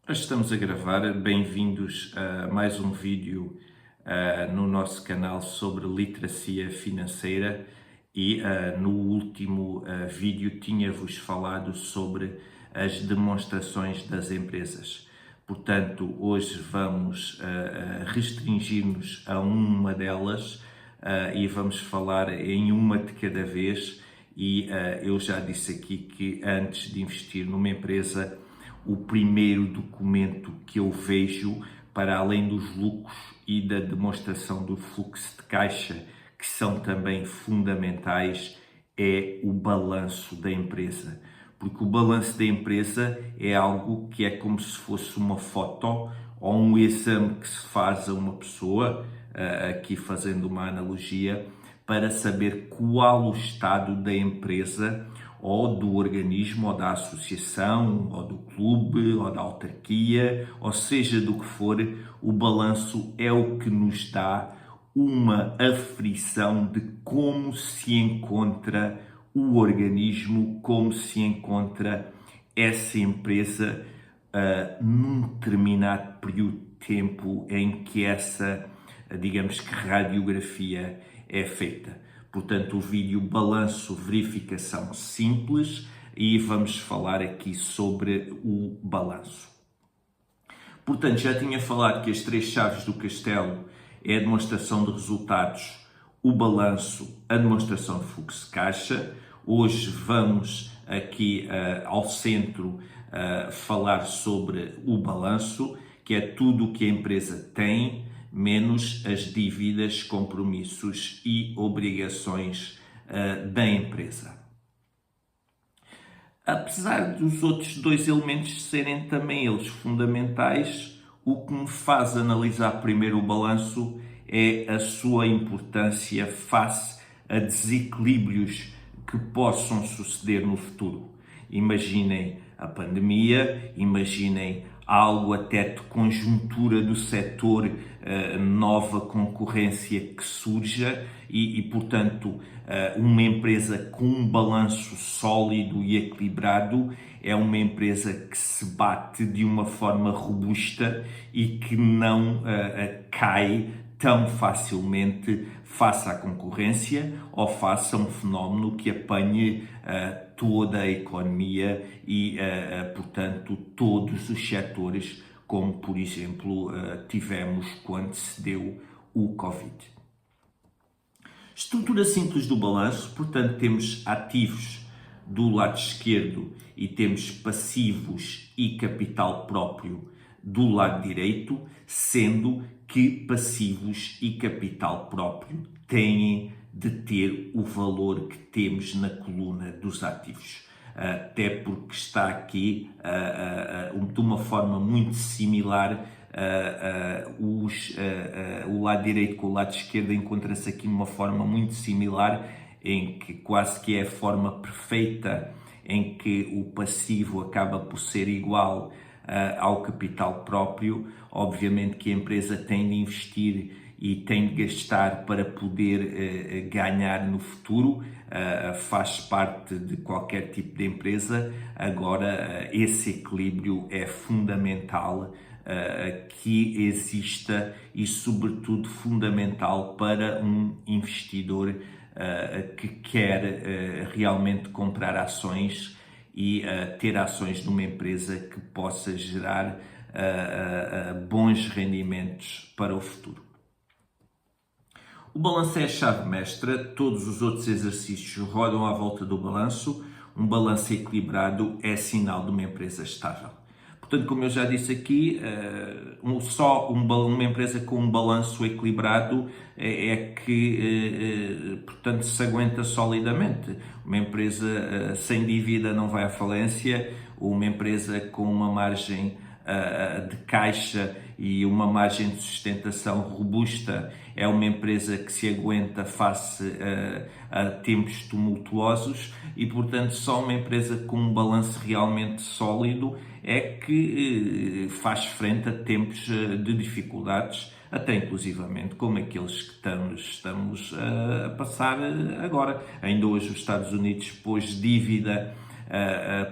Hoje estamos a gravar, bem-vindos a mais um vídeo no nosso canal sobre literacia financeira e no último vídeo tinha-vos falado sobre as demonstrações das empresas. Portanto, hoje vamos restringir-nos a uma delas e vamos falar em uma de cada vez e eu já disse aqui que antes de investir numa empresa o primeiro documento que eu vejo, para além dos lucros e da demonstração do fluxo de caixa, que são também fundamentais, é o balanço da empresa. Porque o balanço da empresa é algo que é como se fosse uma foto ou um exame que se faz a uma pessoa, aqui fazendo uma analogia, para saber qual o estado da empresa ou do organismo, ou da associação, ou do clube, ou da autarquia, ou seja do que for, o balanço é o que nos dá uma aferição de como se encontra o organismo, como se encontra essa empresa num determinado período de tempo em que essa, digamos que, radiografia é feita. Portanto, o vídeo balanço verificação simples e vamos falar aqui sobre o balanço. Portanto, já tinha falado que as três chaves do castelo é a demonstração de resultados, o balanço, a demonstração de fluxo de caixa. Hoje vamos aqui ao centro falar sobre o balanço, que é tudo o que a empresa tem, menos as dívidas, compromissos e obrigações da empresa. Apesar dos outros dois elementos serem também eles fundamentais, o que me faz analisar primeiro o balanço é a sua importância face a desequilíbrios que possam suceder no futuro. Imaginem a pandemia, imaginem algo até de conjuntura do setor, nova concorrência que surja e portanto, uma empresa com um balanço sólido e equilibrado é uma empresa que se bate de uma forma robusta e que não cai tão facilmente face à concorrência ou face a um fenómeno que apanhe toda a economia e, portanto, todos os setores, como, por exemplo, tivemos quando se deu o Covid. Estrutura simples do balanço, portanto, temos ativos do lado esquerdo e temos passivos e capital próprio do lado direito, sendo que passivos e capital próprio têm de ter o valor que temos na coluna dos ativos. Até porque está aqui de uma forma muito similar. O lado direito com o lado esquerdo encontra-se aqui numa forma muito similar, em que quase que é a forma perfeita em que o passivo acaba por ser igual ao capital próprio. Obviamente que a empresa tem de investir e tem de gastar para poder ganhar no futuro, faz parte de qualquer tipo de empresa. Agora, esse equilíbrio é fundamental que exista e, sobretudo, fundamental para um investidor que quer realmente comprar ações e ter ações numa empresa que possa gerar bons rendimentos para o futuro. O balanço é a chave mestra, todos os outros exercícios rodam à volta do balanço. Um balanço equilibrado é sinal de uma empresa estável. Portanto, como eu já disse aqui, uma empresa com um balanço equilibrado é que, portanto, se aguenta solidamente. Uma empresa sem dívida não vai à falência, uma empresa com uma margem de caixa e uma margem de sustentação robusta é uma empresa que se aguenta face a tempos tumultuosos e, portanto, só uma empresa com um balanço realmente sólido é que faz frente a tempos de dificuldades, até inclusivamente como aqueles que estamos a passar agora. Ainda hoje os Estados Unidos pôs dívida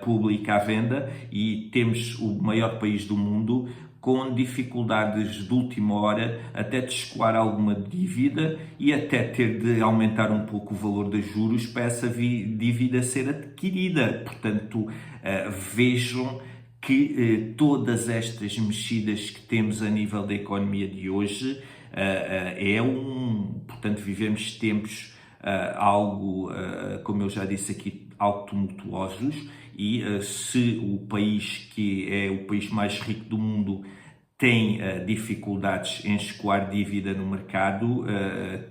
pública à venda e temos o maior país do mundo com dificuldades de última hora até de escoar alguma dívida e até ter de aumentar um pouco o valor dos juros para essa dívida ser adquirida. Portanto, vejam que todas estas mexidas que temos a nível da economia de hoje portanto, vivemos tempos algo, como eu já disse aqui, algo tumultuosos e se o país que é o país mais rico do mundo tem dificuldades em escoar dívida no mercado,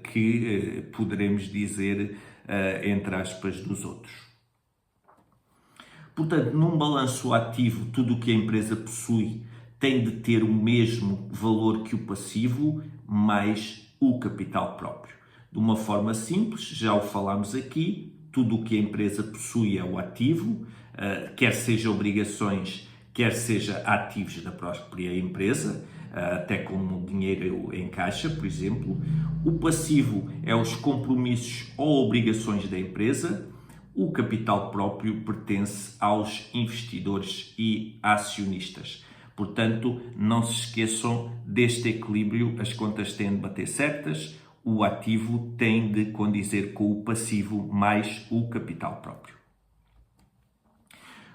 que poderemos dizer, entre aspas, dos outros. Portanto, num balanço ativo, tudo o que a empresa possui tem de ter o mesmo valor que o passivo, mais o capital próprio. De uma forma simples, já o falámos aqui, tudo o que a empresa possui é o ativo, quer seja obrigações, quer seja ativos da própria empresa, até como dinheiro em caixa, por exemplo. O passivo é os compromissos ou obrigações da empresa. O capital próprio pertence aos investidores e acionistas. Portanto, não se esqueçam deste equilíbrio, as contas têm de bater certas, o ativo tem de condizer com o passivo mais o capital próprio.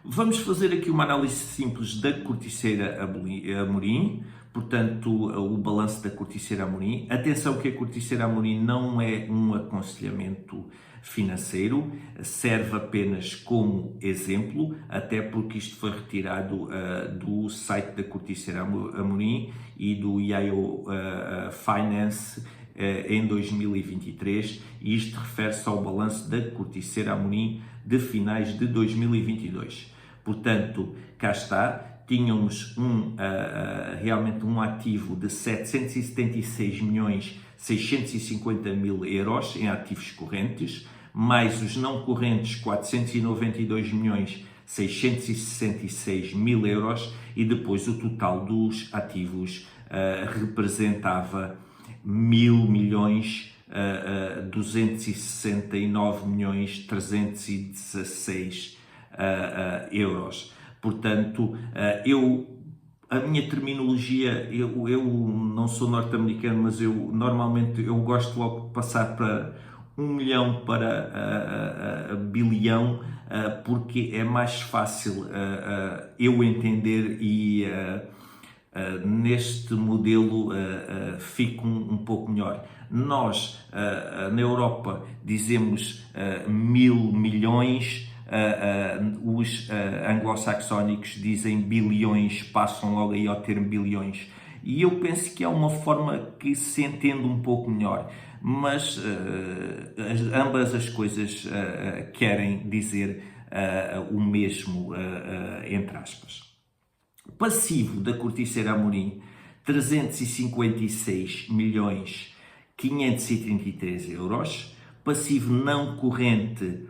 Vamos fazer aqui uma análise simples da Corticeira Amorim, portanto, o balanço da Corticeira Amorim. Atenção que a Corticeira Amorim não é um aconselhamento financeiro, serve apenas como exemplo, até porque isto foi retirado do site da Corticeira Amorim e do IAO Finance em 2023, e isto refere-se ao balanço da Corticeira Amorim de finais de 2022. Portanto, cá está, tínhamos realmente um ativo de 776.650.000 euros em ativos correntes, mais os não correntes 492.666.000 euros, e depois o total dos ativos representava 1.269.316 euros. Portanto, a minha terminologia, eu não sou norte-americano, mas normalmente eu gosto logo de passar para 1 milhão para bilhão, porque é mais fácil eu entender e neste modelo fica um pouco melhor. Nós, na Europa, dizemos 1.000 milhões, os anglo-saxónicos dizem bilhões, passam logo aí ao termo bilhões. E eu penso que é uma forma que se entende um pouco melhor, mas ambas as coisas querem dizer o mesmo, entre aspas. Passivo da Corticeira Amorim, 356.533 euros. Passivo não corrente,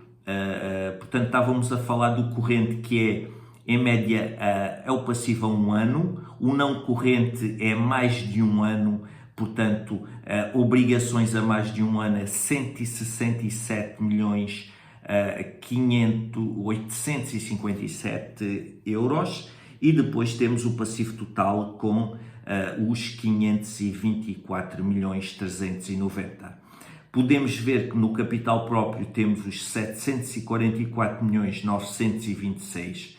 portanto estávamos a falar do corrente, que é, em média, é o passivo a 1 ano. O não corrente é mais de 1 ano, portanto, obrigações a mais de 1 ano é 167.857 euros. E depois temos o passivo total com os 524.390. Podemos ver que no capital próprio temos os 744.926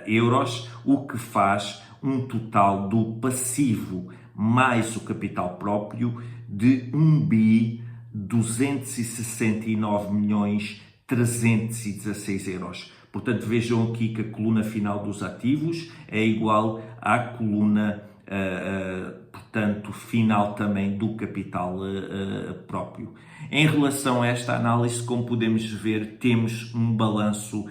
euros, o que faz um total do passivo mais o capital próprio de 1.269.316 euros. Portanto, vejam aqui que a coluna final dos ativos é igual à coluna, portanto, final também do capital próprio. Em relação a esta análise, como podemos ver, temos um balanço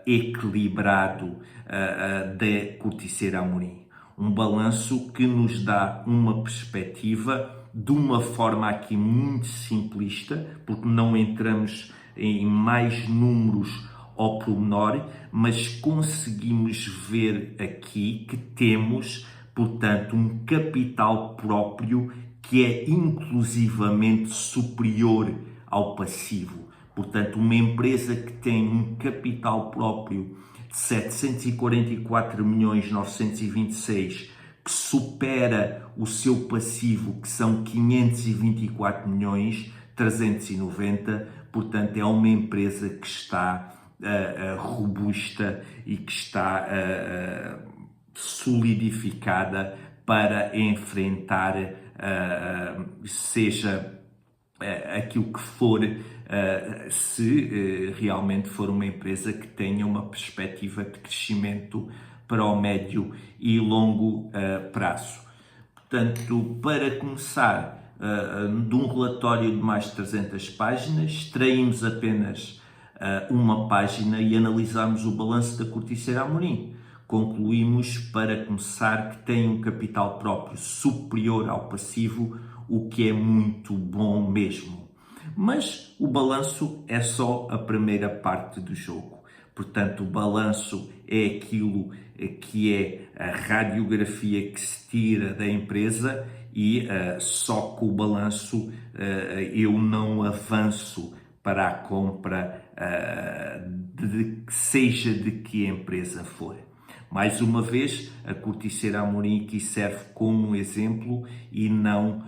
equilibrado da Corticeira Amorim. Um balanço que nos dá uma perspectiva de uma forma aqui muito simplista, porque não entramos em mais números ao pormenor, mas conseguimos ver aqui que temos, portanto, um capital próprio que é inclusivamente superior ao passivo. Portanto, uma empresa que tem um capital próprio de 744.926, que supera o seu passivo, que são 524.390, portanto, é uma empresa que está robusta e que está solidificada para enfrentar, seja aquilo que for, se realmente for uma empresa que tenha uma perspectiva de crescimento para o médio e longo prazo. Portanto, para começar, de um relatório de mais de 300 páginas, extraímos apenas uma página e analisamos o balanço da Corticeira Amorim. Concluímos, para começar, que tem um capital próprio superior ao passivo, o que é muito bom mesmo. Mas o balanço é só a primeira parte do jogo. Portanto, o balanço é aquilo que é a radiografia que se tira da empresa e só com o balanço eu não avanço para a compra, seja de que empresa for. Mais uma vez, a Corticeira Amorim aqui serve como um exemplo e não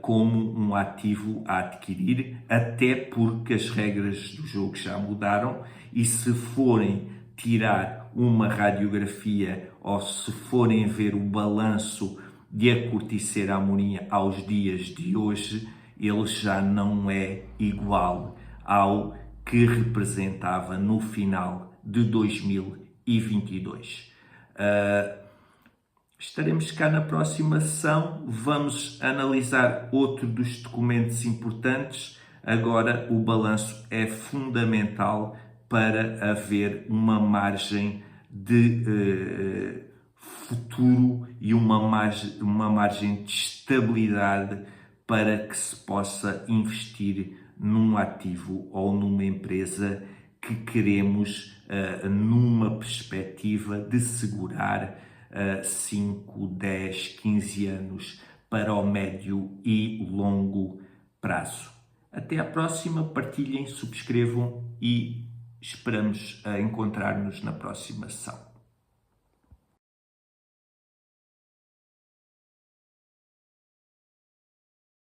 como um ativo a adquirir, até porque as regras do jogo já mudaram e se forem tirar uma radiografia ou se forem ver o balanço de a Corticeira Amorim aos dias de hoje, ele já não é igual ao que representava no final de 2022. Estaremos cá na próxima sessão, vamos analisar outro dos documentos importantes. Agora, o balanço é fundamental para haver uma margem de futuro e uma margem de estabilidade para que se possa investir num ativo ou numa empresa que queremos numa perspectiva de segurar 5, 10, 15 anos para o médio e longo prazo. Até à próxima, partilhem, subscrevam e esperamos encontrar-nos na próxima sessão.